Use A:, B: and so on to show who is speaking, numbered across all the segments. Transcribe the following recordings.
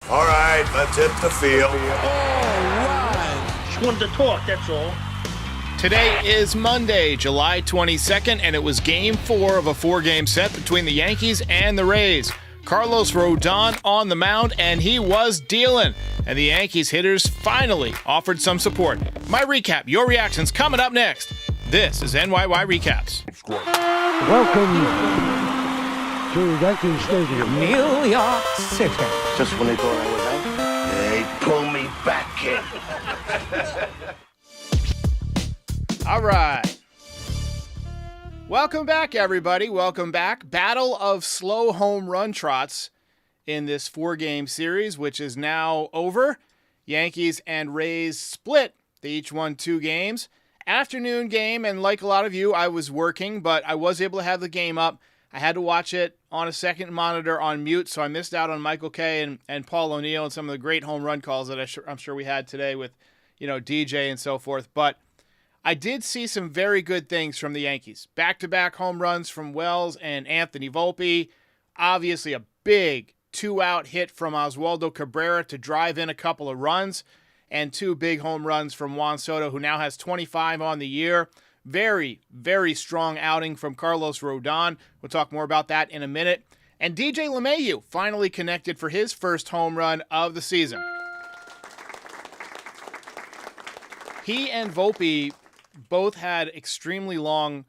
A: All right, let's hit the field.
B: All right.
C: Just wanted to talk, that's all.
D: Today is Monday, July 22nd, and it was Game 4 of a 4-game set between the Yankees and the Rays. Carlos Rodon on the mound, and he was dealing. And the Yankees hitters finally offered some support. My recap, your reactions coming up next. This is NYY Recaps.
E: Welcome to Yankee Stadium,
B: New York City.
A: Just when they thought I was out, they pull me back in.
D: All right. Welcome back, everybody. Welcome back. Battle of slow home run trots in this 4-game series, which is now over. Yankees and Rays split. They each won 2 games. Afternoon game, and like a lot of you, I was working, but I was able to have the game up. I had to watch it on a second monitor on mute, so I missed out on Michael Kay and Paul O'Neill and some of the great home run calls that I'm sure we had today with, DJ and so forth. But I did see some very good things from the Yankees. Back-to-back home runs from Wells and Anthony Volpe. Obviously a big 2-out hit from Oswaldo Cabrera to drive in a couple of runs. And 2 big home runs from Juan Soto, who now has 25 on the year. Very, very strong outing from Carlos Rodon. We'll talk more about that in a minute. And DJ LeMahieu finally connected for his first home run of the season. He and Volpe both had extremely long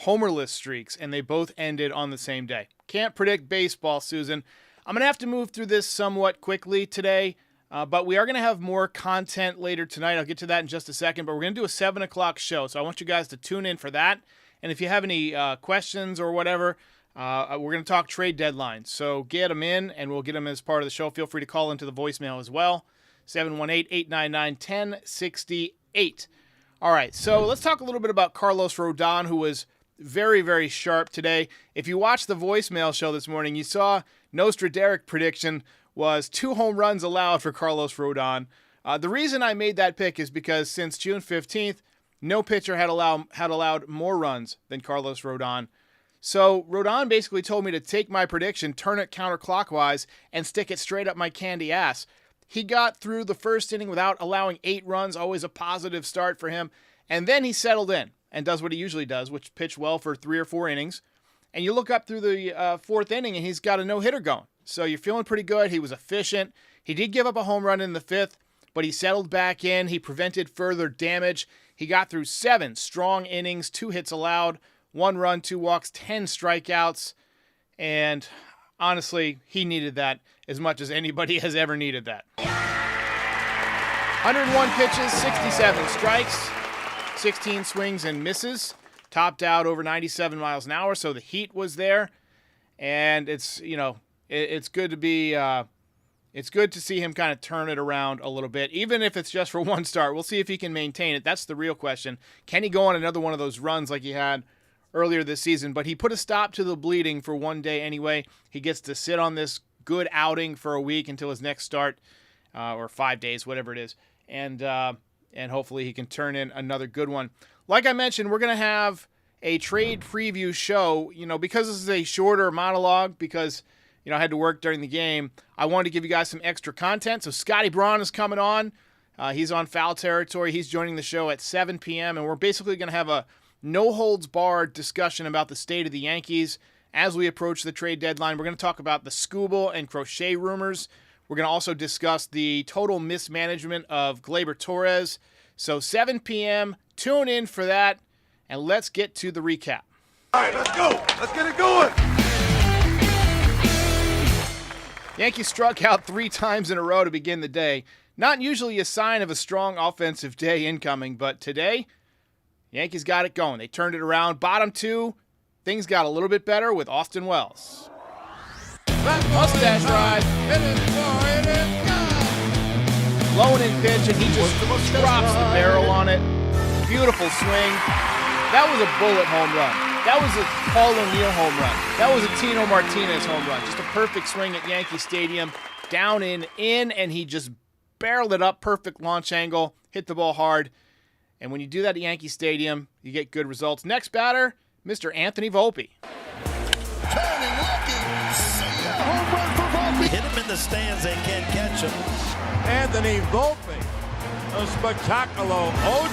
D: homerless streaks, and they both ended on the same day. Can't predict baseball, Susan. I'm going to have to move through this somewhat quickly today. But we are going to have more content later tonight. I'll get to that in just a second. But we're going to do a 7 o'clock show. So I want you guys to tune in for that. And if you have any questions or whatever, we're going to talk trade deadlines. So get them in, and we'll get them as part of the show. Feel free to call into the voicemail as well. 718-899-1068. All right, so let's talk a little bit about Carlos Rodon, who was very, very sharp today. If you watched the voicemail show this morning, you saw Nostra Derek prediction was 2 home runs allowed for Carlos Rodon. The reason I made that pick is because since June 15th, no pitcher had allowed more runs than Carlos Rodon. So Rodon basically told me to take my prediction, turn it counterclockwise, and stick it straight up my candy ass. He got through the first inning without allowing 8 runs, always a positive start for him. And then he settled in and does what he usually does, which pitch well for 3 or 4 innings. And you look up through the 4th inning, and he's got a no-hitter going. So you're feeling pretty good. He was efficient. He did give up a home run in the 5th, but he settled back in. He prevented further damage. He got through 7 strong innings, 2 hits allowed, 1 run, 2 walks, 10 strikeouts. And honestly, he needed that as much as anybody has ever needed that. 101 pitches, 67 strikes, 16 swings and misses. Topped out over 97 miles an hour, so the heat was there. And it's good to be, it's good to see him kind of turn it around a little bit, even if it's just for 1 start. We'll see if he can maintain it. That's the real question. Can he go on another one of those runs like he had earlier this season? But he put a stop to the bleeding for 1 day anyway. He gets to sit on this good outing for a week until his next start, or 5 days, whatever it is. And hopefully he can turn in another good one. Like I mentioned, we're going to have a trade preview show, because this is a shorter monologue, because I had to work during the game. I wanted to give you guys some extra content. So Scotty Braun is coming on. He's on Foul Territory. He's joining the show at 7 p.m. And we're basically going to have a no-holds-barred discussion about the state of the Yankees as we approach the trade deadline. We're going to talk about the Skubal and Crochet rumors. We're going to also discuss the total mismanagement of Gleyber Torres. So 7 p.m., tune in for that, and let's get to the recap.
A: All right, let's go. Let's get it going.
D: Yankees struck out 3 times in a row to begin the day. Not usually a sign of a strong offensive day incoming, but today, Yankees got it going. They turned it around. Bottom 2, things got a little bit better with Austin Wells. Mustache ride. Blowing in pitch, and he just drops the barrel on it. Beautiful swing. That was a bullet home run. That was a Paul O'Neill home run. That was a Tino Martinez home run. Just a perfect swing at Yankee Stadium. Down in, and he just barreled it up. Perfect launch angle. Hit the ball hard. And when you do that at Yankee Stadium, you get good results. Next batter, Mr. Anthony Volpe.
B: Turning, looking, see ya. Home run for Volpe. Hit him in the
C: the stands, they can't catch him.
B: Anthony Volpe. A spectacular OG.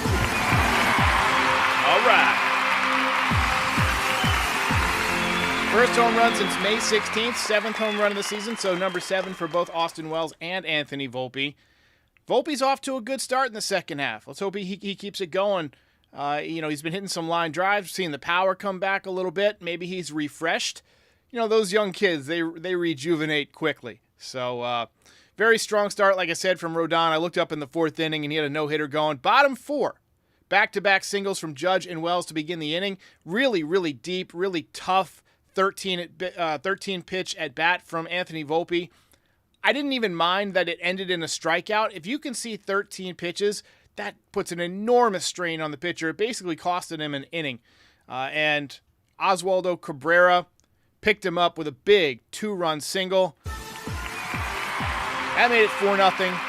D: All right. First home run since May 16th, seventh home run of the season, so number 7 for both Austin Wells and Anthony Volpe. Volpe's off to a good start in the second half. Let's hope he keeps it going. He's been hitting some line drives, seeing the power come back a little bit. Maybe he's refreshed. Those young kids, they rejuvenate quickly. So, very strong start, like I said, from Rodon. I looked up in the 4th inning, and he had a no-hitter going. Bottom 4. Back-to-back singles from Judge and Wells to begin the inning. Really, really deep, really tough 13 pitch at bat from Anthony Volpe. I didn't even mind that it ended in a strikeout. If you can see 13 pitches, that puts an enormous strain on the pitcher. It basically costed him an inning. And Oswaldo Cabrera picked him up with a big 2-run single. That made it 4-0.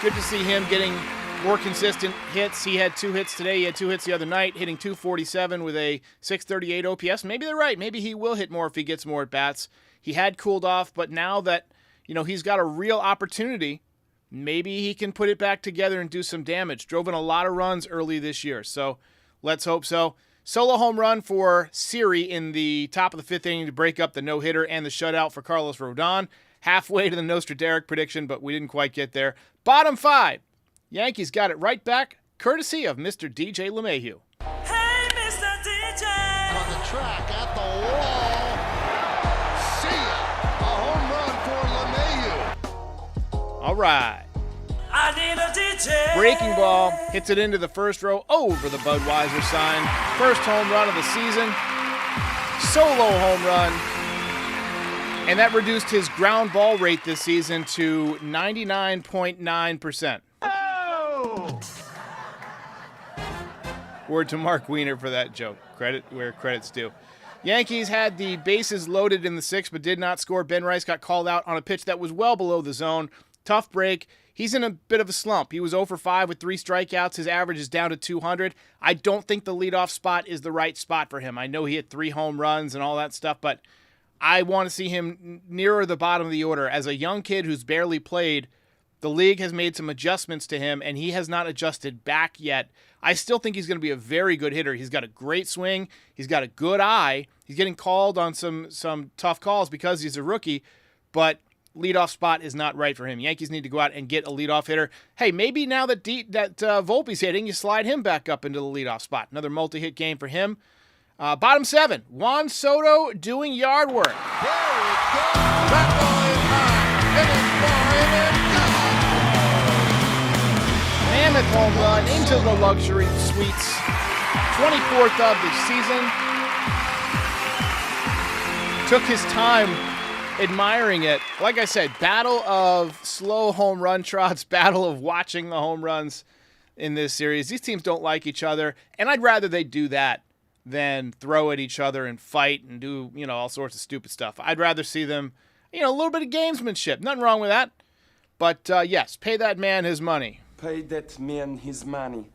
D: Good to see him getting more consistent hits. He had 2 hits today. He had 2 hits the other night, hitting .247 with a .638 OPS. Maybe they're right. Maybe he will hit more if he gets more at-bats. He had cooled off, but now that, he's got a real opportunity, maybe he can put it back together and do some damage. Drove in a lot of runs early this year, so let's hope so. Solo home run for Siri in the top of the 5th inning to break up the no-hitter and the shutout for Carlos Rodon. Halfway to the Nostra Derek prediction, but we didn't quite get there. Bottom 5. Yankees got it right back, courtesy of Mr. DJ LeMahieu.
C: Hey, Mr. DJ! On the track, at the wall. See ya! A home run for LeMahieu.
D: All right.
C: I need a DJ!
D: Breaking ball, hits it into the first row over the Budweiser sign. First home run of the season. Solo home run. And that reduced his ground ball rate this season to 99.9%.
C: Oh!
D: Word to Mark Wiener for that joke. Credit where credit's due. Yankees had the bases loaded in the 6th, but did not score. Ben Rice got called out on a pitch that was well below the zone. Tough break. He's in a bit of a slump. He was 0 for 5 with 3 strikeouts. His average is down to 200. I don't think the leadoff spot is the right spot for him. I know he hit 3 home runs and all that stuff, but I want to see him nearer the bottom of the order. As a young kid who's barely played, the league has made some adjustments to him, and he has not adjusted back yet. I still think he's going to be a very good hitter. He's got a great swing. He's got a good eye. He's getting called on some tough calls because he's a rookie, but leadoff spot is not right for him. Yankees need to go out and get a leadoff hitter. Hey, maybe now that Volpe's hitting, you slide him back up into the leadoff spot. Another multi-hit game for him. Bottom 7, Juan Soto doing yard work.
C: There it goes! That ball is high, and it's flying, and
D: Mammoth home run into the luxury suites. 24th of the season. Took his time admiring it. Like I said, battle of slow home run trots, battle of watching the home runs in this series. These teams don't like each other, and I'd rather they do that than throw at each other and fight and do, all sorts of stupid stuff. I'd rather see them, a little bit of gamesmanship. Nothing wrong with that. But, yes, pay that man his money.
F: Pay that man his money.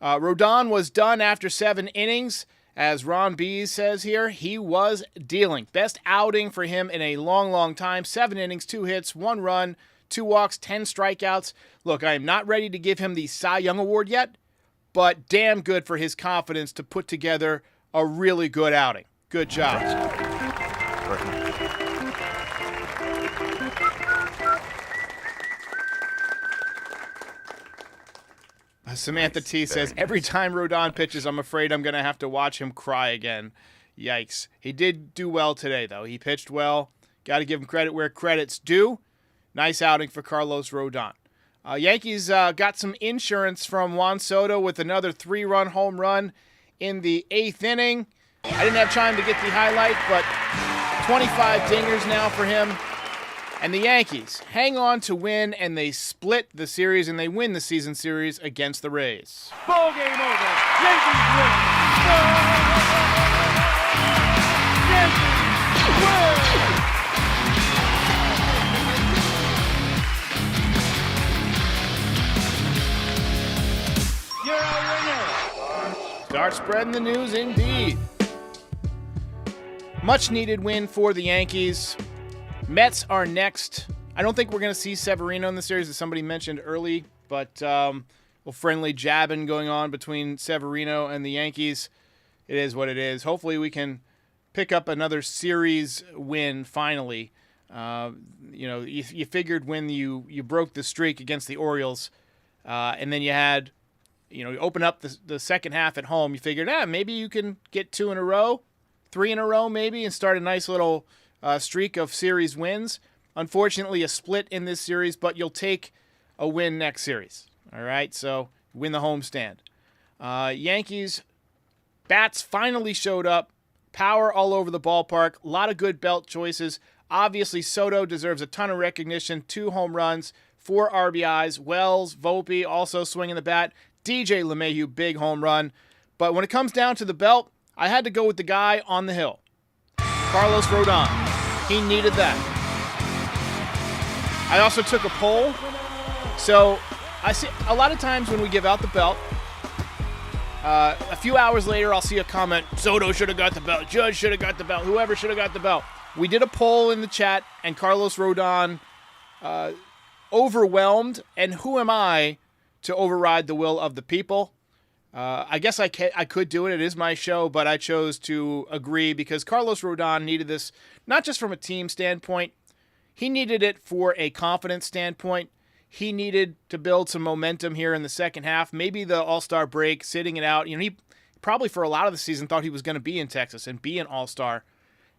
D: Rodon was done after 7 innings. As Ron Bees says here, he was dealing. Best outing for him in a long, long time. 7 innings, 2 hits, 1 run, 2 walks, 10 strikeouts. Look, I am not ready to give him the Cy Young Award yet, but damn good for his confidence to put together a really good outing. Good job. Samantha T says, every time Rodon pitches, I'm afraid I'm going to have to watch him cry again. Yikes. He did do well today, though. He pitched well. Got to give him credit where credit's due. Nice outing for Carlos Rodon. Yankees got some insurance from Juan Soto with another 3-run home run in the 8th inning. I didn't have time to get the highlight, but 25 dingers now for him. And the Yankees hang on to win, and they split the series, and they win the season series against the Rays.
B: Ball game over. Yankees win. Yankees win. You're a winner.
D: Start spreading the news indeed. Much needed win for the Yankees. Mets are next. I don't think we're going to see Severino in the series, as somebody mentioned early, but a friendly jabbing going on between Severino and the Yankees. It is what it is. Hopefully we can pick up another series win finally. You figured when you broke the streak against the Orioles, and then you had, you open up the second half at home, you figured, maybe you can get 2 in a row, 3 in a row maybe, and start a nice little streak of series wins. Unfortunately, a split in this series, but you'll take a win next series. All right, so win the homestand. Yankees bats finally showed up. Power all over the ballpark. A lot of good belt choices. Obviously, Soto deserves a ton of recognition. 2 home runs, 4 RBIs. Wells, Volpe also swinging the bat. DJ LeMahieu, big home run. But when it comes down to the belt, I had to go with the guy on the hill, Carlos Rodon. He needed that. I also took a poll. So I see a lot of times when we give out the belt, a few hours later, I'll see a comment, Soto should have got the belt, Judge should have got the belt, whoever should have got the belt. We did a poll in the chat, and Carlos Rodon overwhelmed, and who am I to override the will of the people? I guess I could do it. It is my show, but I chose to agree because Carlos Rodon needed this, not just from a team standpoint. He needed it for a confidence standpoint. He needed to build some momentum here in the second half. Maybe the All-Star break, sitting it out. He probably for a lot of the season thought he was going to be in Texas and be an All-Star.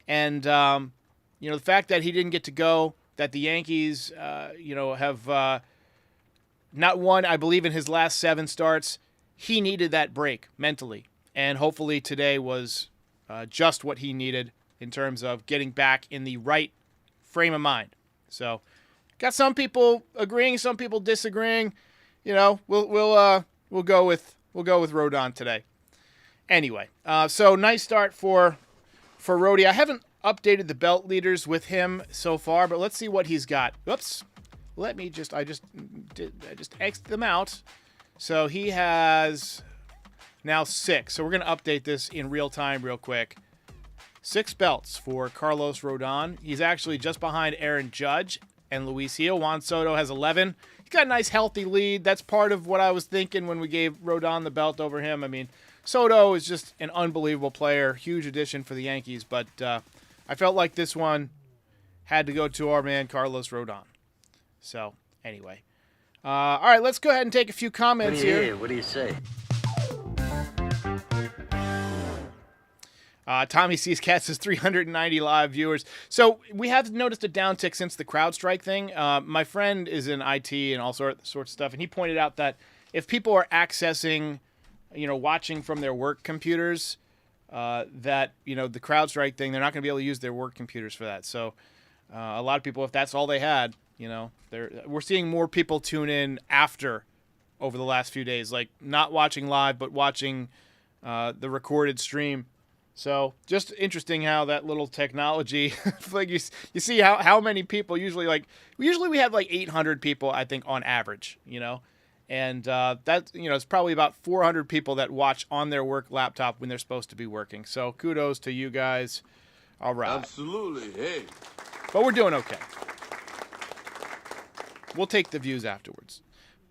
D: And, the fact that he didn't get to go, that the Yankees, have not won, I believe, in his last 7 starts, he needed that break mentally. And hopefully today was just what he needed in terms of getting back in the right frame of mind. So, got some people agreeing, some people disagreeing. We'll go with Rodon today. Anyway, so nice start for Rhodey. I haven't updated the belt leaders with him so far, but let's see what he's got. Whoops. I just X'd them out. So he has now 6. So we're going to update this in real time real quick. 6 belts for Carlos Rodon. He's actually just behind Aaron Judge and Luis Gil. Juan Soto has 11. He's got a nice healthy lead. That's part of what I was thinking when we gave Rodon the belt over him. I mean, Soto is just an unbelievable player. Huge addition for the Yankees. But I felt like this one had to go to our man Carlos Rodon. So, anyway. All right, let's go ahead and take a few comments here.
G: What do you say?
D: Tommy Sees Cats says 390 live viewers. So we have noticed a downtick since the CrowdStrike thing. My friend is in IT and all sorts of stuff, and he pointed out that if people are accessing, watching from their work computers, that, the CrowdStrike thing, they're not going to be able to use their work computers for that. So a lot of people, if that's all they had, we're seeing more people tune in over the last few days, like not watching live, but watching the recorded stream. So just interesting how that little technology, like you see how many people usually we have like 800 people, I think, on average, and that, it's probably about 400 people that watch on their work laptop when they're supposed to be working. So kudos to you guys. All right.
B: Absolutely. Hey.
D: But we're doing okay. We'll take the views afterwards.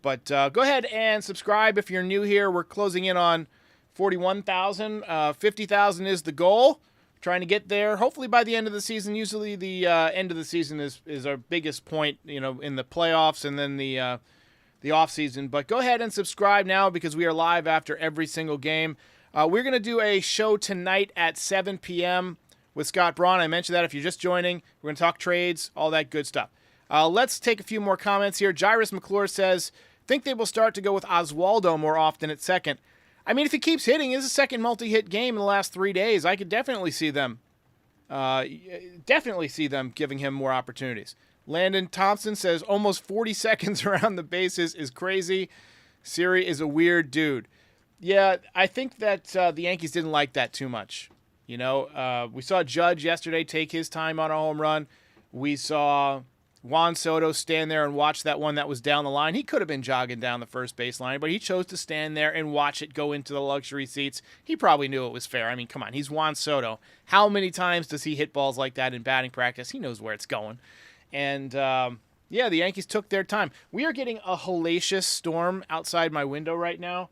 D: But go ahead and subscribe if you're new here. We're closing in on 41,000. 50,000 is the goal. Trying to get there. Hopefully by the end of the season. Usually the end of the season is our biggest point, in the playoffs and then the off season. But go ahead and subscribe now because we are live after every single game. We're going to do a show tonight at 7 p.m. with Scott Braun. I mentioned that if you're just joining. We're going to talk trades, all that good stuff. Let's take a few more comments here. Jairus McClure says, think they will start to go with Oswaldo more often at second. I mean, if he keeps hitting, it's a second multi-hit game in the last 3 days. I could definitely see them giving him more opportunities. Landon Thompson says almost 40 seconds around the bases is crazy. Siri is a weird dude. Yeah, I think that the Yankees didn't like that too much. We saw Judge yesterday take his time on a home run. We saw Juan Soto stand there and watch that one that was down the line. He could have been jogging down the first base line, but he chose to stand there and watch it go into the luxury seats. He probably knew it was fair. I mean, come on, he's Juan Soto. How many times does he hit balls like that in batting practice? He knows where it's going. And, yeah, the Yankees took their time. We are getting a hellacious storm outside my window right now.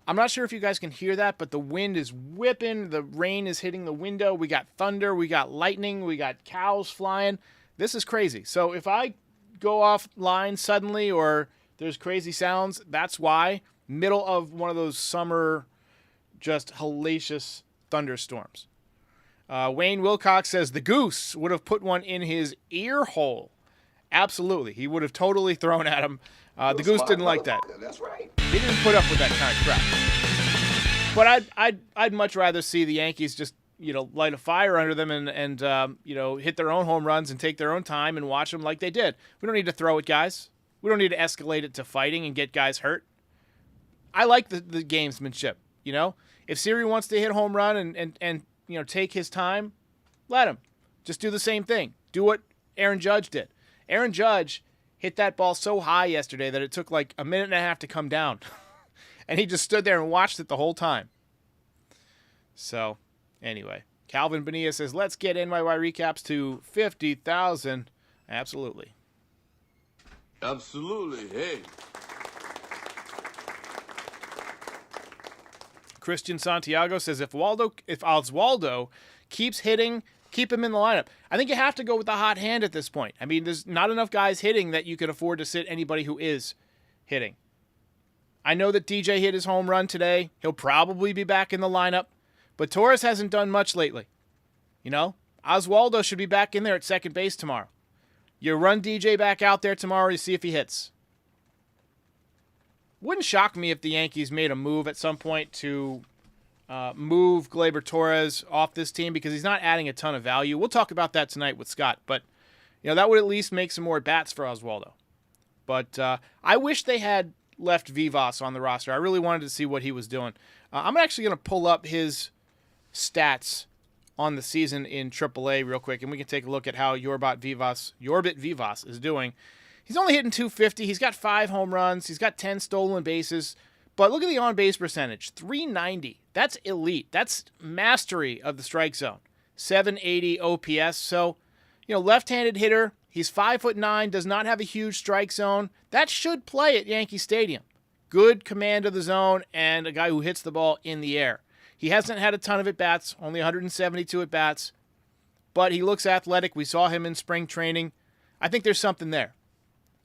D: I'm not sure if you guys can hear that, but the wind is whipping. The rain is hitting the window. We got thunder. We got lightning. We got cows flying. This is crazy. So if I go offline suddenly or there's crazy sounds, that's why. Middle of one of those summer just hellacious thunderstorms. Wayne Wilcox says the goose would have put one in his ear hole. Absolutely. He would have totally thrown at him. The goose didn't like that.
A: That's right.
D: He didn't put up with that kind of crap. But I'd much rather see the Yankees just, light a fire under them and hit their own home runs and take their own time and watch them like they did. We don't need to throw it, guys. We don't need to escalate it to fighting and get guys hurt. I like the gamesmanship, If Siri wants to hit a home run and take his time, let him. Just do the same thing. Do what Aaron Judge did. Aaron Judge hit that ball so high yesterday that it took like a minute and a half to come down. And he just stood there and watched it the whole time. So, anyway. Calvin Bonilla says, let's get NYY Recaps to 50,000. Absolutely.
B: Absolutely. Hey.
D: Christian Santiago says, if Oswaldo keeps hitting, keep him in the lineup. I think you have to go with the hot hand at this point. I mean, there's not enough guys hitting that you can afford to sit anybody who is hitting. I know that DJ hit his home run today. He'll probably be back in the lineup. But Torres hasn't done much lately. Oswaldo should be back in there at second base tomorrow. You run DJ back out there tomorrow to see if he hits. Wouldn't shock me if the Yankees made a move at some point to move Gleyber Torres off this team because he's not adding a ton of value. We'll talk about that tonight with Scott, but that would at least make some more bats for Oswaldo. But I wish they had left Vivas on the roster. I really wanted to see what he was doing. I'm actually going to pull up his stats on the season in AAA real quick, and we can take a look at how Yorbit Vivas is doing. He's only hitting .250. He's got 5 home runs. He's got 10 stolen bases. But look at the on-base percentage, .390. That's elite. That's mastery of the strike zone. .780 OPS. So, left-handed hitter. He's 5'9", does not have a huge strike zone. That should play at Yankee Stadium. Good command of the zone and a guy who hits the ball in the air. He hasn't had a ton of at-bats, only 172 at-bats. But he looks athletic. We saw him in spring training. I think there's something there.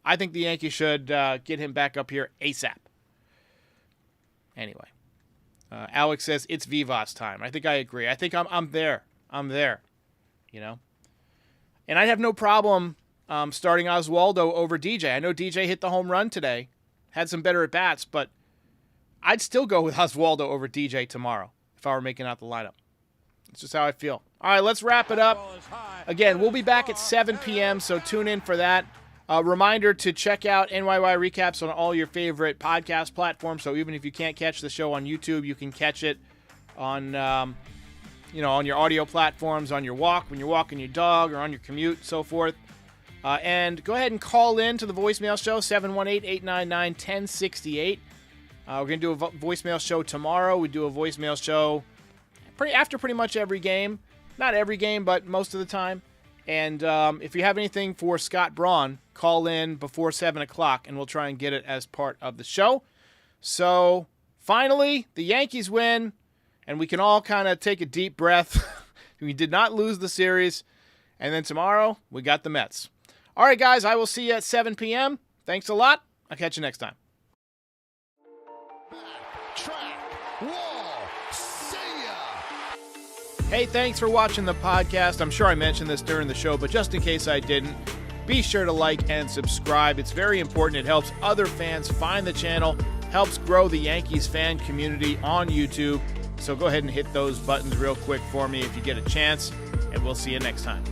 D: I think the Yankees should get him back up here ASAP. Anyway, Alex says it's Vivas time. I think I agree. I think I'm there. I'm there. And I'd have no problem starting Oswaldo over DJ. I know DJ hit the home run today, had some better at bats, but I'd still go with Oswaldo over DJ tomorrow if I were making out the lineup. It's just how I feel. All right, let's wrap it up. Again, we'll be back at 7 p.m., so tune in for that. Reminder to check out NYY Recaps on all your favorite podcast platforms. So even if you can't catch the show on YouTube, you can catch it on, on your audio platforms, on your walk, when you're walking your dog, or on your commute, so forth. And go ahead and call in to the voicemail show, 718-899-1068. We're going to do a voicemail show tomorrow. We do a voicemail show after pretty much every game. Not every game, but most of the time. And if you have anything for Scott Braun, call in before 7 o'clock, and we'll try and get it as part of the show. So, finally, the Yankees win, and we can all kind of take a deep breath. We did not lose the series. And then tomorrow, we got the Mets. All right, guys, I will see you at 7 p.m. Thanks a lot. I'll catch you next time.
C: Track, wall, see ya!
D: Hey, thanks for watching the podcast. I'm sure I mentioned this during the show, but just in case I didn't, be sure to like and subscribe. It's very important. It helps other fans find the channel, helps grow the Yankees fan community on YouTube. So go ahead and hit those buttons real quick for me if you get a chance, and we'll see you next time.